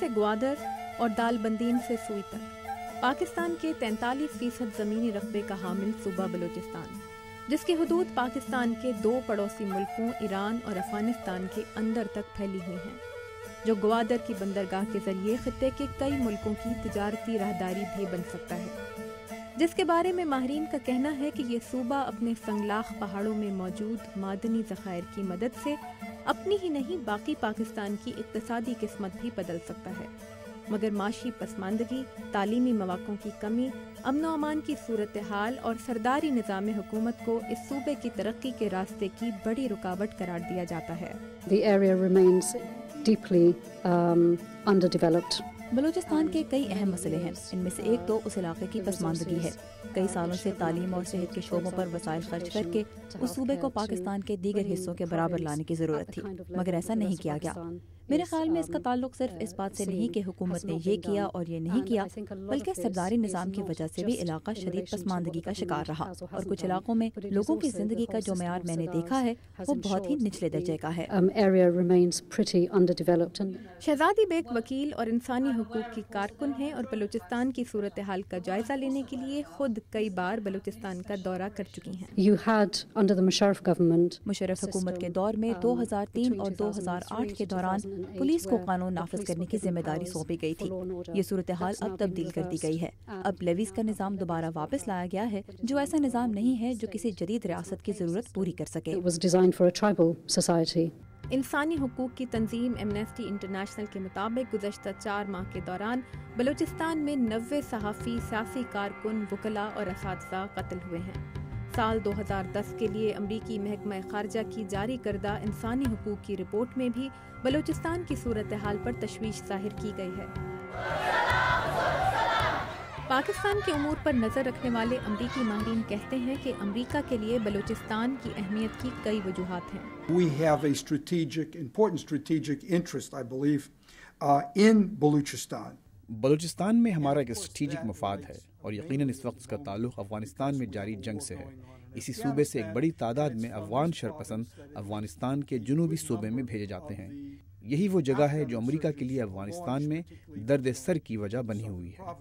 سے گوادر اور دال بندین سے سوئی تک پاکستان کے 43% زمینی رقبے کا حامل صوبہ بلوچستان، جس کی حدود پاکستان کے 2 پڑوسی ملکوں ایران اور افغانستان کے اندر تک پھیلی ہوئی ہیں، جو گوادر کی بندرگاہ کے ذریعے خطے کے کئی ملکوں کی تجارتی راہداری بھی بن سکتا ہے، جس کے بارے میں ماہرین کا کہنا ہے کہ یہ صوبہ اپنے سنگلاخ پہاڑوں میں موجود معدنی ذخائر کی مدد سے اپنی ہی نہیں باقی پاکستان کی اقتصادی قسمت بھی بدل سکتا ہے، مگر معاشی پسماندگی، تعلیمی مواقع کی کمی، امن و امان کی صورتحال اور سرداری نظام حکومت کو اس صوبے کی ترقی کے راستے کی بڑی رکاوٹ قرار دیا جاتا ہے۔ The area remains deeply underdeveloped. Balochistan کے کئی اہم مسئلے ہیں، ان میں سے ایک تو اس علاقے کی پسماندگی ہے۔ کئی سالوں سے تعلیم اور صحت کے شعبوں پر وسائل خرچ کر کے اس صوبے کو پاکستان کے دیگر حصوں کے برابر لانے کی ضرورت تھی، مگر ایسا نہیں کیا گیا۔ میرے خیال میں اس کا تعلق صرف اس بات سے نہیں کہ حکومت نے یہ کیا اور یہ نہیں کیا، بلکہ سرداری نظام کی وجہ سے بھی علاقہ شدید پسماندگی کا شکار رہا، اور کچھ علاقوں میں لوگوں کی زندگی کا جو معیار میں نے دیکھا ہے وہ بہت ہی نچلے درجے کا ہے۔ شہزادی بیگ وکیل اور انسانی حقوق کی کارکن ہیں اور بلوچستان کی صورتحال کا جائزہ لینے کے لیے خود کئی بار بلوچستان کا دورہ کر چکی ہیں۔ مشرف حکومت کے دور میں 2003 اور 2008 کے دوران پولیس کو قانون نافذ کرنے کی ذمہ داری سونپی گئی تھی۔ یہ صورتحال اب تبدیل کر دی گئی ہے، اب لیویز کا نظام دوبارہ واپس لایا گیا ہے، جو ایسا نظام نہیں ہے جو کسی جدید ریاست کی ضرورت پوری کر سکے۔ انسانی حقوق کی تنظیم ایمنسٹی انٹرنیشنل کے مطابق گزشتہ 4 ماہ کے دوران بلوچستان میں 90 صحافی، سیاسی کارکن، وکلاء اور اساتذہ قتل ہوئے ہیں۔ سال 2010 کے لیے امریکی محکمہ خارجہ کی جاری کردہ انسانی حقوق کی رپورٹ میں بھی بلوچستان کی صورتحال پر تشویش ظاہر کی گئی ہے۔ پاکستان کے امور پر نظر رکھنے والے امریکی ماہرین کہتے ہیں کہ امریکہ کے لیے بلوچستان کی اہمیت کی کئی وجوہات ہیں۔ We have a important strategic interest, I believe, in Balochistan. Balochistan میں ہمارا ایک اسٹریٹجک مفاد ہے، اور یقیناً اس وقت اس کا تعلق افغانستان میں جاری جنگ سے ہے۔ اسی صوبے سے ایک بڑی تعداد میں افغان شرپسند افغانستان کے جنوبی صوبے میں بھیجے جاتے ہیں۔ یہی وہ جگہ ہے جو امریکہ کے لیے افغانستان میں درد سر کی وجہ بنی ہوئی ہے۔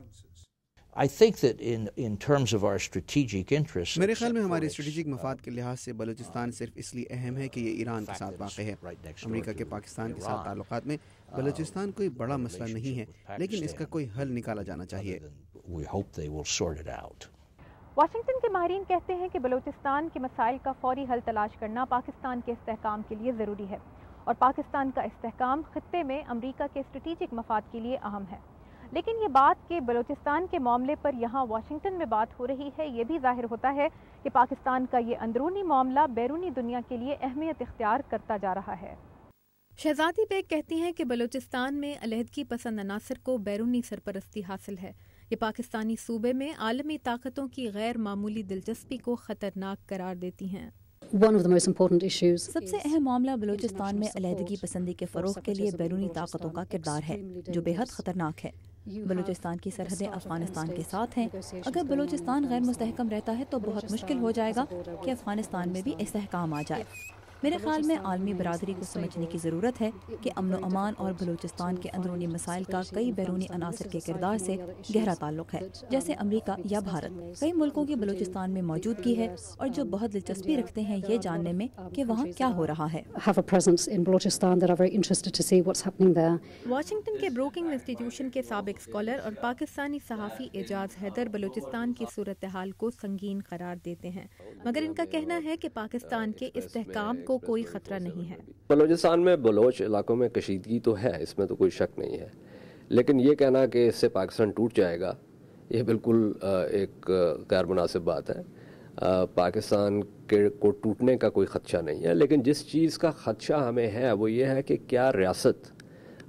I think that in terms of our strategic interests, میرے خیال میں ہمارے اسٹریٹجک مفاد کے لحاظ سے بلوچستان صرف اس لیے اہم ہے کہ یہ ایران کے ساتھ واقع ہے۔ امریکہ کے پاکستان کے ساتھ تعلقات میں بلوچستان کوئی بڑا مسئلہ نہیں ہے، لیکن اس کا کوئی حل نکالا جانا چاہیے۔ we hope they will sort it out. Washington کے ماہرین کہتے ہیں کہ بلوچستان کے مسائل کا فوری حل تلاش کرنا پاکستان کے استحکام کے لیے ضروری ہے، اور پاکستان کا استحکام خطے میں امریکہ کے اسٹریٹجک مفاد کے لیے اہم ہے۔ لیکن یہ بات کہ بلوچستان کے معاملے پر یہاں واشنگٹن میں بات ہو رہی ہے، یہ بھی ظاہر ہوتا ہے کہ پاکستان کا یہ اندرونی معاملہ بیرونی دنیا کے لیے اہمیت اختیار کرتا جا رہا ہے۔ شہزادی بیگ کہتی ہیں کہ بلوچستان میں علیحدگی پسند عناصر کو بیرونی سرپرستی حاصل ہے۔ یہ پاکستانی صوبے میں عالمی طاقتوں کی غیر معمولی دلچسپی کو خطرناک قرار دیتی ہیں۔ سب سے اہم معاملہ بلوچستان میں علیحدگی پسندی کے فروغ کے لیے بیرونی طاقتوں کا کردار ہے، جو بے حد خطرناک ہے۔ بلوچستان کی سرحدیں افغانستان کے ساتھ ہیں۔ اگر بلوچستان غیر مستحکم رہتا ہے تو بہت مشکل ہو جائے گا کہ افغانستان میں بھی استحکام آ جائے۔ میرے خیال میں عالمی برادری کو سمجھنے کی ضرورت ہے کہ امن و امان اور بلوچستان کے اندرونی مسائل کا کئی بیرونی عناصر کے کردار سے گہرا تعلق ہے، جیسے امریکہ یا بھارت۔ کئی ملکوں کی بلوچستان میں موجودگی ہے اور جو بہت دلچسپی رکھتے ہیں یہ جاننے میں کہ وہاں کیا ہو رہا ہے۔ واشنگٹن کے بروکنگ انسٹیٹیوشن کے سابق اسکالر اور پاکستانی صحافی اعجاز حیدر بلوچستان کی صورتحال کو سنگین قرار دیتے ہیں، مگر ان کا کہنا ہے کہ پاکستان کے استحکام کو کوئی خطرہ نہیں ہے۔ بلوچستان میں بلوچ علاقوں میں کشیدگی تو ہے، اس میں تو کوئی شک نہیں ہے، لیکن یہ کہنا کہ اس سے پاکستان ٹوٹ جائے گا یہ بالکل ایک غیر مناسب بات ہے۔ پاکستان کو ٹوٹنے کا کوئی خدشہ نہیں ہے، لیکن جس چیز کا خدشہ ہمیں ہے وہ یہ ہے کہ کیا ریاست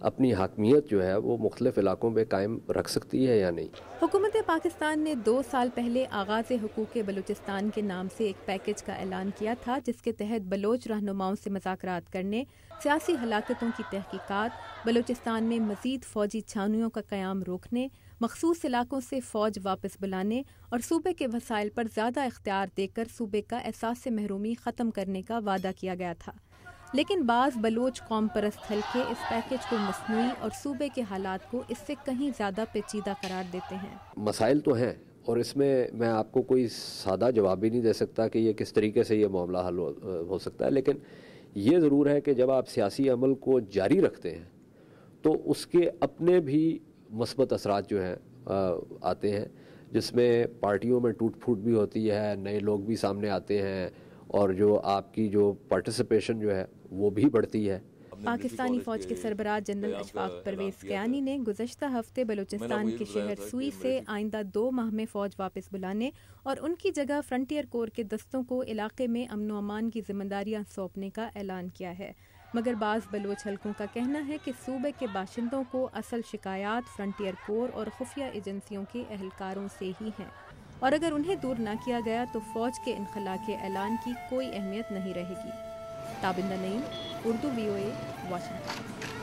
اپنی حاکمیت جو ہے وہ مختلف علاقوں پہ قائم رکھ سکتی ہے یا نہیں۔ حکومت پاکستان نے 2 سال پہلے آغاز حقوق بلوچستان کے نام سے ایک پیکج کا اعلان کیا تھا، جس کے تحت بلوچ رہنماؤں سے مذاکرات کرنے، سیاسی ہلاکتوں کی تحقیقات، بلوچستان میں مزید فوجی چھاؤنیوں کا قیام روکنے، مخصوص علاقوں سے فوج واپس بلانے اور صوبے کے وسائل پر زیادہ اختیار دے کر صوبے کا احساس محرومی ختم کرنے کا وعدہ کیا گیا تھا۔ لیکن بعض بلوچ قوم پرست حلقے اس پیکیج کو مصنوعی اور صوبے کے حالات کو اس سے کہیں زیادہ پیچیدہ قرار دیتے ہیں۔ مسائل تو ہیں اور اس میں آپ کو کوئی سادہ جواب بھی نہیں دے سکتا کہ یہ کس طریقے سے یہ معاملہ حل ہو سکتا ہے، لیکن یہ ضرور ہے کہ جب آپ سیاسی عمل کو جاری رکھتے ہیں تو اس کے اپنے بھی مثبت اثرات جو ہیں آتے ہیں، جس میں پارٹیوں میں ٹوٹ پھوٹ بھی ہوتی ہے، نئے لوگ بھی سامنے آتے ہیں اور جو آپ کی جو پارٹیسپیشن جو ہے وہ بھی بڑھتی ہے۔ پاکستانی فوج کے سربراہ جنرل اشفاق پرویز کیانی نے گزشتہ ہفتے بلوچستان کے شہر سوئی سے آئندہ 2 ماہ میں فوج واپس بلانے اور ان کی جگہ فرنٹیئر کور کے دستوں کو علاقے میں امن و امان کی ذمہ داریاں سونپنے کا اعلان کیا ہے، مگر بعض بلوچ حلقوں کا کہنا ہے کہ صوبے کے باشندوں کو اصل شکایات فرنٹیئر کور اور خفیہ ایجنسیوں کے اہلکاروں سے ہی ہیں، اور اگر انہیں دور نہ کیا گیا تو فوج کے انخلا کے اعلان کی کوئی اہمیت نہیں رہے گی۔ تابندہ نعیم، اردو VOA، واشنگٹن۔